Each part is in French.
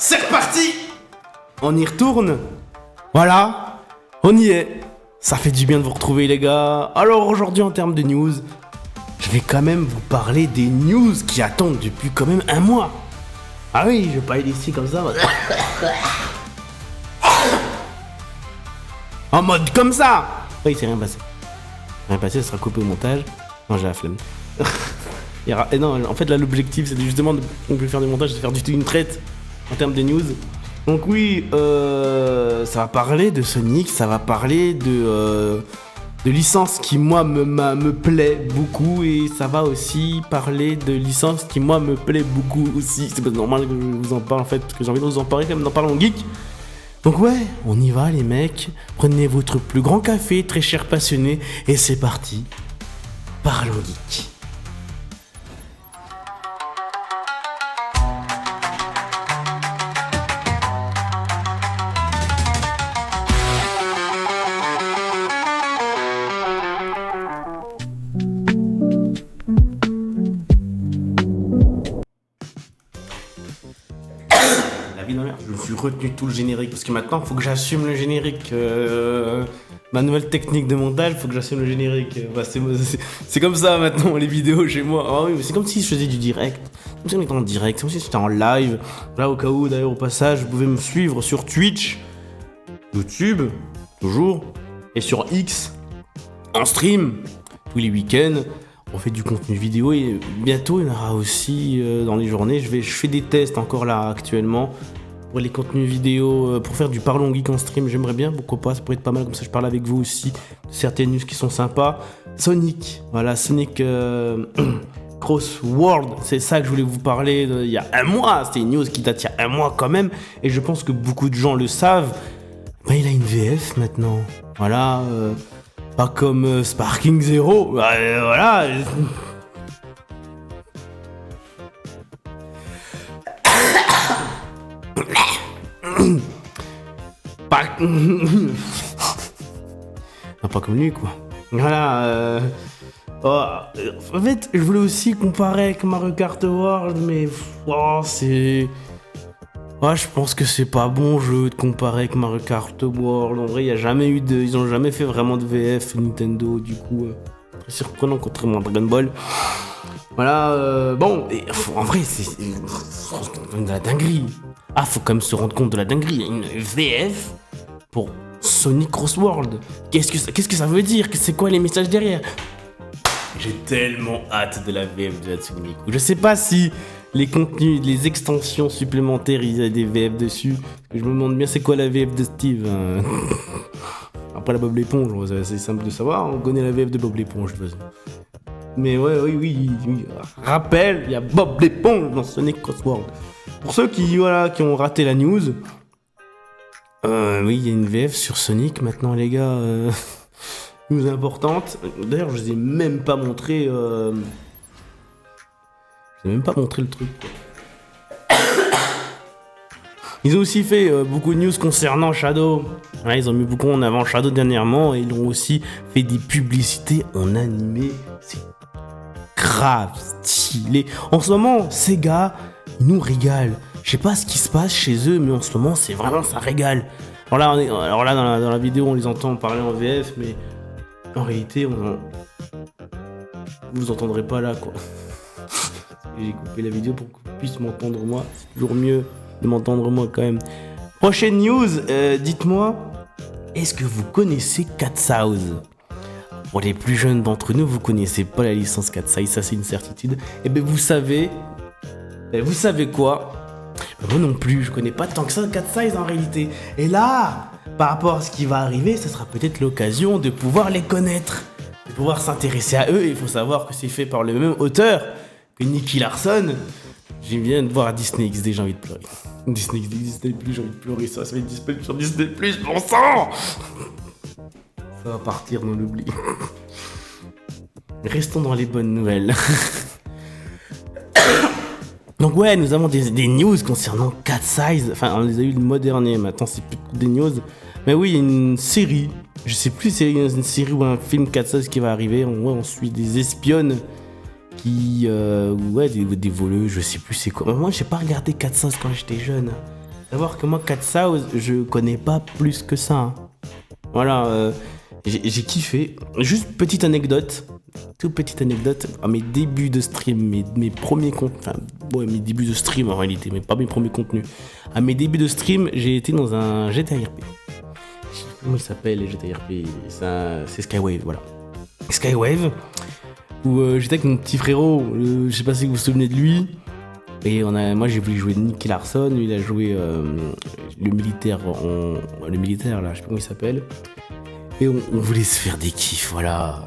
C'est reparti. On y retourne. Voilà, on y est. Ça fait du bien de vous retrouver les gars. Alors aujourd'hui en termes de news, je vais quand même vous parler des news qui attendent depuis quand même un mois. Ah oui, je vais pas aller ici comme ça. En mode comme ça. Oui, c'est rien passé. Rien passé, ça sera coupé au montage. Non, j'ai la flemme. Et non, en fait là l'objectif c'est justement on peut faire du montage, c'est de faire du tout une traite en termes de news. Donc oui, ça va parler de Sonic, ça va parler de licences qui moi me plaît beaucoup, et ça va aussi parler de licences qui moi me plaît beaucoup aussi. C'est pas normal que je vous en parle en fait, parce que j'ai envie de vous en parler comme dans Parlons Geek. Donc ouais, on y va les mecs, prenez votre plus grand café, très cher passionné, et c'est parti, Parlons Geek. Je me suis retenu tout le générique parce que maintenant il faut que j'assume le générique. Ma nouvelle technique de montage, il faut que j'assume le générique. Bah, c'est comme ça maintenant les vidéos chez moi. Ah oui, mais c'est comme si je faisais du direct. Comme si on était en direct, c'est comme si j'étais en live. Là au cas où d'ailleurs au passage, vous pouvez me suivre sur Twitch, YouTube, toujours, et sur X, en stream, tous les week-ends. On fait du contenu vidéo et bientôt il y en aura aussi dans les journées. Je fais des tests encore là actuellement pour les contenus vidéo, pour faire du Parlons Geek en stream. J'aimerais bien, pourquoi pas, ça pourrait être pas mal, comme ça je parle avec vous aussi de certaines news qui sont sympas. Sonic, voilà, Sonic Cross World, c'est ça que je voulais vous parler il y a un mois. C'était une news qui date il y a un mois quand même, et je pense que beaucoup de gens le savent. Ben, il a une VF maintenant, voilà. Pas comme Sparking Zero, voilà. Pas comme lui quoi. Voilà. En fait, je voulais aussi comparer avec Mario Kart World, mais c'est. Je pense que c'est pas bon jeu de comparer avec Mario Kart World. En vrai, ils ont jamais fait vraiment de VF Nintendo, du coup, très surprenant contrairement à Dragon Ball. Voilà, bon, et, en vrai, c'est de la dinguerie. Faut quand même se rendre compte de la dinguerie. Il y a une VF pour Sonic Cross World. Qu'est-ce que ça veut dire? C'est quoi les messages derrière? J'ai tellement hâte de la VF de Hatsune Miku. Je sais pas si les contenus, les extensions supplémentaires, il y a des VF dessus. Je me demande bien c'est quoi la VF de Steve. Après la Bob l'éponge, c'est simple de savoir. On connaît la VF de Bob l'éponge de toute façon. Mais ouais, oui. Rappel, il y a Bob l'éponge dans Sonic Cross World. Pour ceux qui ont raté la news, oui, il y a une VF sur Sonic maintenant les gars. News importante. D'ailleurs, je vous ai même pas montré. Le truc. Ils ont aussi fait beaucoup de news concernant Shadow. Ouais, ils ont mis beaucoup en avant Shadow dernièrement, et ils ont aussi fait des publicités en animé. C'est grave stylé. En ce moment, ces gars, ils nous régalent. Je sais pas ce qui se passe chez eux, mais en ce moment, c'est vraiment ça régale. Alors là, dans la vidéo, on les entend parler en VF, mais en réalité, vous entendrez pas là, quoi. J'ai coupé la vidéo pour que vous puissiez m'entendre moi. C'est toujours mieux de m'entendre moi quand même. Prochaine news, dites-moi, est-ce que vous connaissez Cat's House? Pour les plus jeunes d'entre nous, vous connaissez pas la licence Cat's House, ça c'est une certitude. Et ben vous savez quoi? Moi non plus, je connais pas tant que ça Cat's House en réalité. Et là, par rapport à ce qui va arriver, ça sera peut-être l'occasion de pouvoir les connaître, de pouvoir s'intéresser à eux. Il faut savoir que c'est fait par le même auteur que Nicky Larson. J'ai bien de voir Disney XD, j'ai envie de pleurer. Disney XD, Disney Plus, j'ai envie de pleurer, ça va être disponible sur Disney Plus, bon sang. Ça va partir dans l'oubli. Restons dans les bonnes nouvelles. Donc ouais, nous avons des news concernant Cat's House. Enfin, on les a eu le mois dernier, maintenant c'est plus des news. Mais oui, il y a une série. Je sais plus si c'est une série ou un film Cat's House qui va arriver. On suit des espionnes qui... des voleux, je sais plus c'est quoi. Moi, j'ai pas regardé Cat's House quand j'étais jeune. savoir que moi, Cat's House, je connais pas plus que ça. Hein. Voilà, j'ai kiffé. Juste petite anecdote. Toute petite anecdote. À mes débuts de stream, mes premiers contenus. Enfin, ouais, mes débuts de stream en réalité, mais pas mes premiers contenus. À mes débuts de stream, j'ai été dans un GTA RP. Je sais pas comment il s'appelle, les GTA RP. C'est Skywave, voilà. Skywave, où j'étais avec mon petit frérot. Je sais pas si vous vous souvenez de lui. Et moi j'ai voulu jouer Nicky Larson, lui il a joué le militaire là, je sais pas comment il s'appelle. Et on voulait se faire des kiffs, voilà.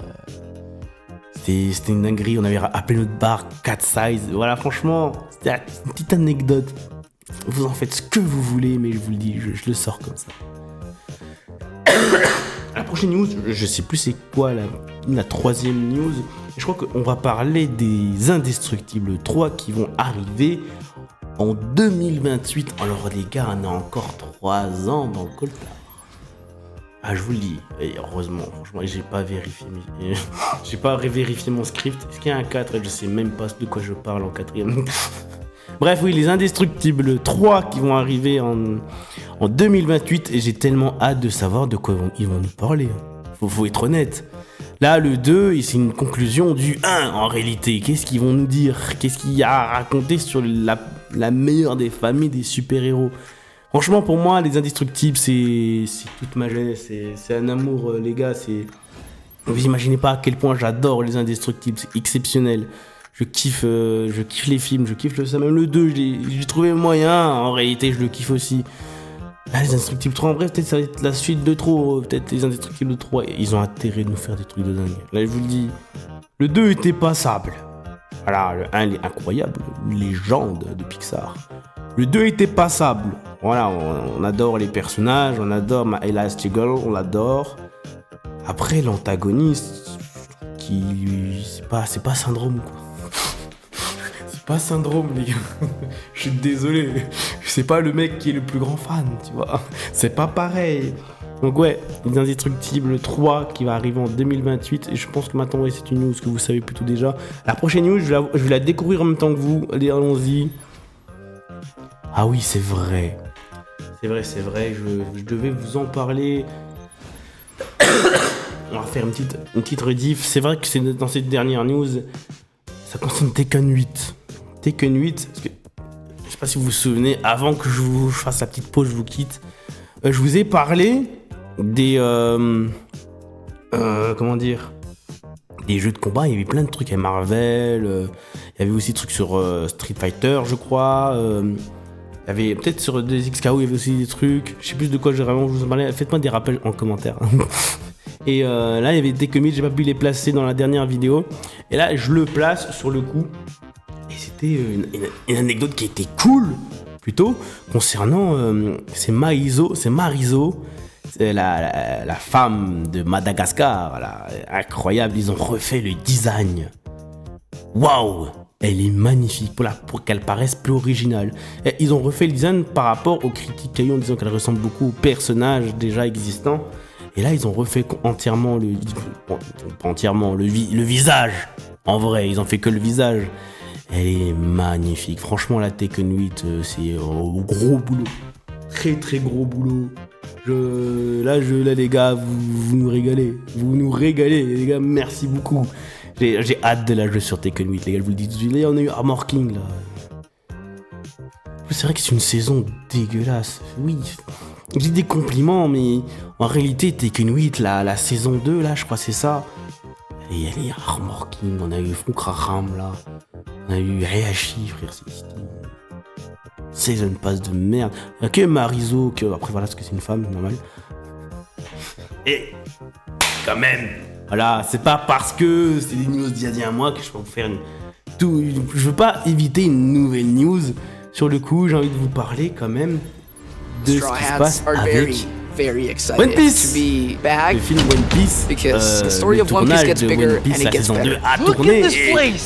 C'était une dinguerie, on avait appelé notre bar Cat's Size. Voilà, franchement, c'était une petite anecdote. Vous en faites ce que vous voulez, mais je vous le dis, je le sors comme ça. La prochaine news, je sais plus c'est quoi la troisième news. Je crois qu'on va parler des Indestructibles 3 qui vont arriver en 2028. Alors les gars, on a encore 3 ans dans le coltard. Ah, je vous le dis. Et heureusement, franchement, j'ai pas vérifié mon script. Est-ce qu'il y a un 4 ? Je sais même pas de quoi je parle en 4ème. Bref, oui, les Indestructibles 3 qui vont arriver en 2028 et j'ai tellement hâte de savoir de quoi ils vont nous parler. Faut être honnête. Là, le 2, c'est une conclusion du 1 en réalité. Qu'est-ce qu'ils vont nous dire ? Qu'est-ce qu'il y a à raconter sur la meilleure des familles des super-héros ? Franchement, pour moi, les Indestructibles, c'est toute ma jeunesse. C'est un amour, les gars. Vous imaginez pas à quel point j'adore les Indestructibles. C'est exceptionnel. Je kiffe les films, je kiffe ça. Même le 2, j'ai trouvé moyen. En réalité, je le kiffe aussi. Là, les Indestructibles 3, en bref, peut-être ça va être la suite de trop. Peut-être les Indestructibles 3. Ils ont intérêt de nous faire des trucs de dingue. Là, je vous le dis. Le 2 était passable. Voilà, le 1, il est incroyable. Une légende de Pixar. Le 2 était passable. Voilà, on adore les personnages. On adore Elastigirl, on l'adore. Après, l'antagoniste, c'est pas Syndrome, quoi. Pas Syndrome, les gars. Je suis désolé. C'est pas le mec qui est le plus grand fan, tu vois. C'est pas pareil. Donc ouais, les Indestructibles 3 qui va arriver en 2028. Et je pense que maintenant, ouais, c'est une news que vous savez plutôt déjà. La prochaine news, je vais la découvrir en même temps que vous. Allez, allons-y. Ah oui, c'est vrai. C'est vrai. Je devais vous en parler. On va faire une petite rediff. C'est vrai que c'est dans cette dernière news. Ça concerne Tekken 8. Tekken 8, parce que, je sais pas si vous vous souvenez, avant que je fasse la petite pause, je vous quitte. Je vous ai parlé des des jeux de combat. Il y avait plein de trucs à Marvel. Il y avait aussi des trucs sur Street Fighter, je crois. Il y avait peut-être sur 2XKO, il y avait aussi des trucs. Je sais plus de quoi je vous en parlais. Faites-moi des rappels en commentaire. Et là, il y avait Tekken 8, j'ai pas pu les placer dans la dernière vidéo. Et là, je le place sur le coup. Et c'était une anecdote qui était cool, plutôt, concernant... c'est Marizo, c'est la femme de Madagascar. Là, incroyable, ils ont refait le design. Waouh! Elle est magnifique pour qu'elle paraisse plus originale. Et ils ont refait le design par rapport aux critiques qu'il y a eu en disant qu'elle ressemble beaucoup aux personnages déjà existants. Et là, ils ont refait entièrement le visage. En vrai, ils ont fait que le visage. Elle est magnifique. Franchement, la Tekken 8, c'est gros boulot. Très, très gros boulot. Là, les gars, vous nous régalez. Vous nous régalez, les gars. Merci beaucoup. J'ai hâte de la jouer sur Tekken 8, les gars. Je vous le dis tout de suite. Là, on a eu Armor King, là. C'est vrai que c'est une saison dégueulasse. Oui. Je dis des compliments, mais en réalité, Tekken 8, la saison 2, là, je crois que c'est ça. Et elle est Armor King, on a eu Funkraram, là. On a eu Heihachi, frère, c'est Season Pass de merde. Que Marizo, après voilà, parce que c'est une femme, normal. Et, quand même, voilà, c'est pas parce que c'est des news d'il y a un mois que je peux vous faire je veux pas éviter une nouvelle news. Sur le coup, j'ai envie de vous parler quand même de ce qui se passe avec One Piece. Le film One Piece, le tournage de One Piece, la saison 2 a tourné.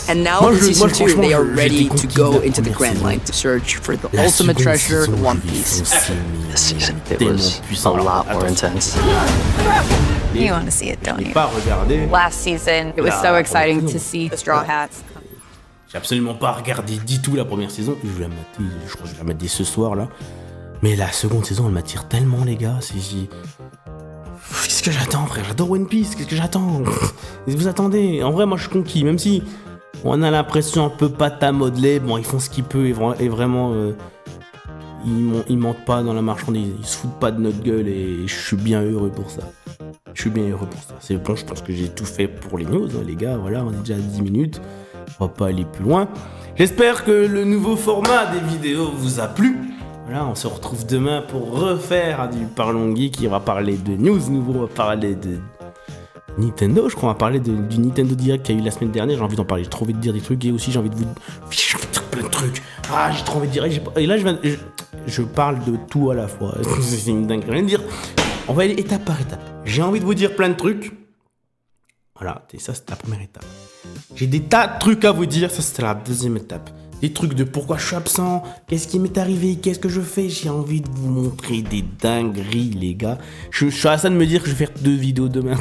And now in season 2, they are ready to go into the Grand Line to search for the ultimate treasure, One Piece. This season, it was a lot more intense. You want to see it, don't you? Pas regardé. Last season, it was so exciting to see the Straw Hats. J'ai absolument pas regardé du tout la première saison. Je crois que je vais la mater dès ce soir là. Mais la seconde saison, elle m'attire tellement, les gars. Qu'est-ce que j'attends, frère? J'adore One Piece, qu'est-ce que j'attends? Vous attendez? En vrai, moi, je suis conquis, même si on a l'impression un peu pâte à modeler. Bon, ils font ce qu'ils peuvent et vraiment, ils mentent pas dans la marchandise. Ils se foutent pas de notre gueule et je suis bien heureux pour ça. C'est bon, je pense que j'ai tout fait pour les news, hein, les gars. Voilà, on est déjà à 10 minutes. On va pas aller plus loin. J'espère que le nouveau format des vidéos vous a plu. Voilà, on se retrouve demain pour refaire du Parlons Geek. On va parler de news nouveau, on va parler de Nintendo, je crois. On va parler du Nintendo Direct qu'il y a eu la semaine dernière. J'ai envie d'en parler, j'ai trop envie de dire des trucs et aussi j'ai envie de vous dire plein de trucs. Ah, j'ai trop envie de dire. Et là, je parle de tout à la fois. C'est une dinguerie. Je viens de dire, on va aller étape par étape. J'ai envie de vous dire plein de trucs. Voilà, et ça, c'était la première étape. J'ai des tas de trucs à vous dire. Ça, c'était la deuxième étape. Des trucs de pourquoi je suis absent, qu'est-ce qui m'est arrivé, qu'est-ce que je fais. J'ai envie de vous montrer des dingueries, les gars. Je suis à ça de me dire que je vais faire 2 vidéos demain.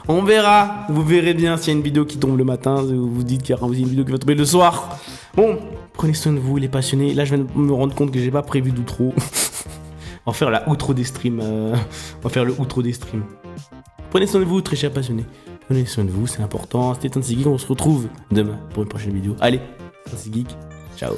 On verra, vous verrez bien s'il y a une vidéo qui tombe le matin, vous dites qu'il y aura aussi une vidéo qui va tomber le soir. Bon, prenez soin de vous, les passionnés. Là, je viens de me rendre compte que j'ai pas prévu d'outro. On va faire la outro des streams. On va faire le outro des streams. Prenez soin de vous, très chers passionnés. Prenez soin de vous, c'est important. C'était Tancy Geek, on se retrouve demain pour une prochaine vidéo. Allez, Tancy Geek, ciao.